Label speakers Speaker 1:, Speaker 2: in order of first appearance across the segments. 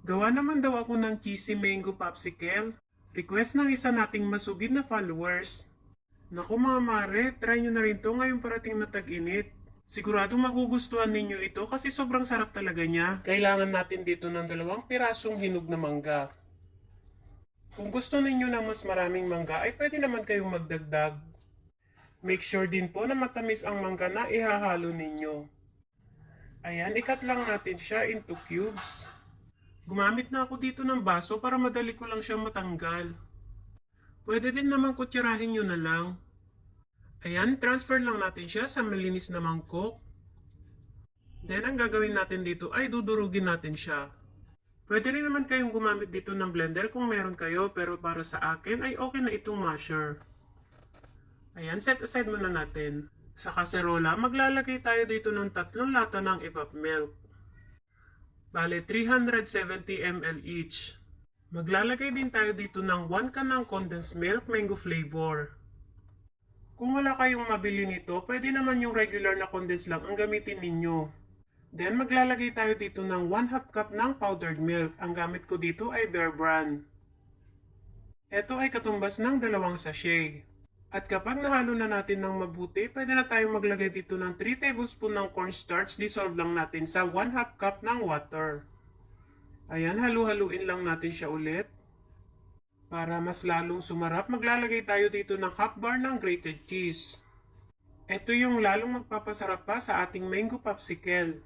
Speaker 1: Gawa naman daw ako ng cheesy mango popsicle. Request ng isa nating masugid na followers. Naku mga mare, try nyo na rin to ngayong parating na tag-init. Sigurado magugustuhan ninyo ito kasi sobrang sarap talaga niya. Kailangan natin dito ng 2 pirasong hinog na mangga. Kung gusto ninyo ng mas maraming mangga ay pwede naman kayong magdagdag. Make sure din po na matamis ang mangga na ihahalo ninyo. Ayan, ikat lang natin siya into cubes. Gumamit na ako dito ng baso para madali ko lang siya matanggal. Pwede din naman kutsarahin nyo na lang. Ayan, transfer lang natin siya sa malinis na mangkok. Then, ang gagawin natin dito ay dudurugin natin siya. Pwede rin naman kayong gumamit dito ng blender kung meron kayo, pero para sa akin ay okay na itong masher. Ayan, set aside muna natin. Sa kaserola, maglalagay tayo dito ng 3 lata ng evap milk. Bale, 370 ml each. Maglalagay din tayo dito ng 1 can ng condensed milk mango flavor. Kung wala kayong mabili nito, pwede naman yung regular na condensed lang ang gamitin ninyo. Then maglalagay tayo dito ng 1/2 cup ng powdered milk. Ang gamit ko dito ay Bear Brand. Ito ay katumbas ng 2 sachet. At kapag nahalo na natin ng mabuti, pwede na tayong maglagay dito ng 3 tablespoon ng cornstarch. Dissolve lang natin sa 1/2 cup ng water. Ayan, halu-haluin lang natin siya ulit. Para mas lalong sumarap, maglalagay tayo dito ng half bar ng grated cheese. Ito yung lalong magpapasarap pa sa ating mango popsicle.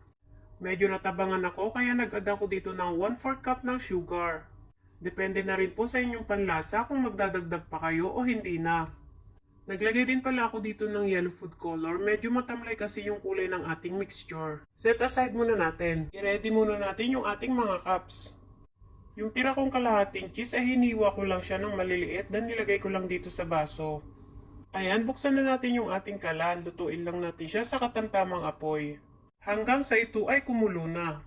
Speaker 1: Medyo natabangan ako kaya nag-add ako dito ng 1/4 cup ng sugar. Depende na rin po sa inyong panlasa kung magdadagdag pa kayo o hindi na. Naglagay din pala ako dito ng yellow food color. Medyo matamlay kasi yung kulay ng ating mixture. Set aside muna natin. I-ready muna natin yung ating mga cups. Yung tira kong kalahating cheese ay hiniwa ko lang siya ng maliliit dan nilagay ko lang dito sa baso. Ayan, buksan na natin yung ating kalan. Lutuin lang natin siya sa katamtamang apoy. Hanggang sa ito ay kumulo na.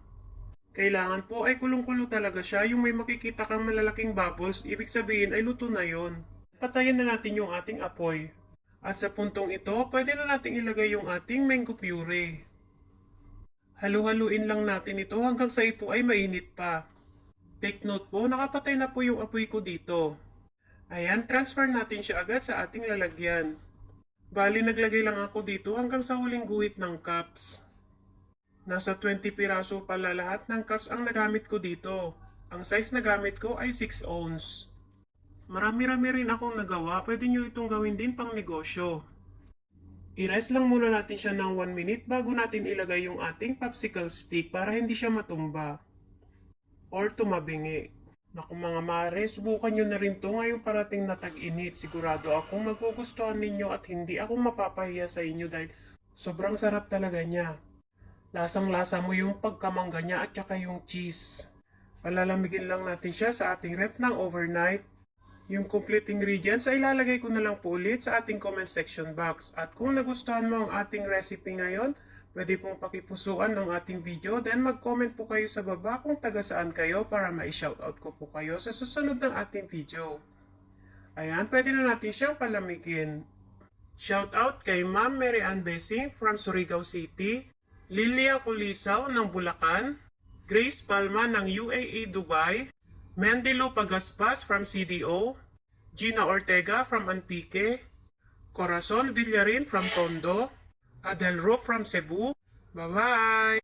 Speaker 1: Kailangan po ay kulong-kulo talaga siya. Yung may makikita kang malalaking bubbles, ibig sabihin ay luto na yon. Patayin na natin yung ating apoy. At sa puntong ito, pwede na natin ilagay yung ating mango puree. Halu-haluin lang natin ito hanggang sa ito ay mainit pa. Take note po, nakapatay na po yung apoy ko dito. Ayan, transfer natin siya agad sa ating lalagyan. Bali, naglagay lang ako dito hanggang sa huling guhit ng cups. Nasa 20 piraso pala lahat ng cups ang nagamit ko dito. Ang size na gamit ko ay 6 ounce. Marami-rami rin akong nagawa, pwede nyo itong gawin din pang negosyo. I-rest lang muna natin siya ng 1 minute bago natin ilagay yung ating popsicle stick para hindi siya matumba or tumabingi. Naku mga mare, subukan nyo na rin to ngayong parating na tag-init. Sigurado akong magugustuhan ninyo at hindi ako mapapahiya sa inyo dahil sobrang sarap talaga niya. Lasang-lasa mo yung pagkamangga niya at saka yung cheese. Palalamigin lang natin siya sa ating ref ng overnight. Yung complete ingredients ay ilalagay ko na lang po ulit sa ating comment section box. At kung nagustuhan mo ang ating recipe ngayon, pwede pong pakipusuan ng ating video, then mag-comment po kayo sa baba kung taga saan kayo para ma-shoutout ko po kayo sa susunod ng ating video. Ayan, pwede na natin siyang palamigin. Shoutout kay Ma'am Mary Ann Besing from Surigao City, Lilia Culisaw ng Bulacan, Grace Palma ng UAE Dubai, Mendilo Pagaspas from CDO, Gina Ortega from Antique, Corazon Villarin from Tondo, Adel Ro from Cebu. Bye-bye!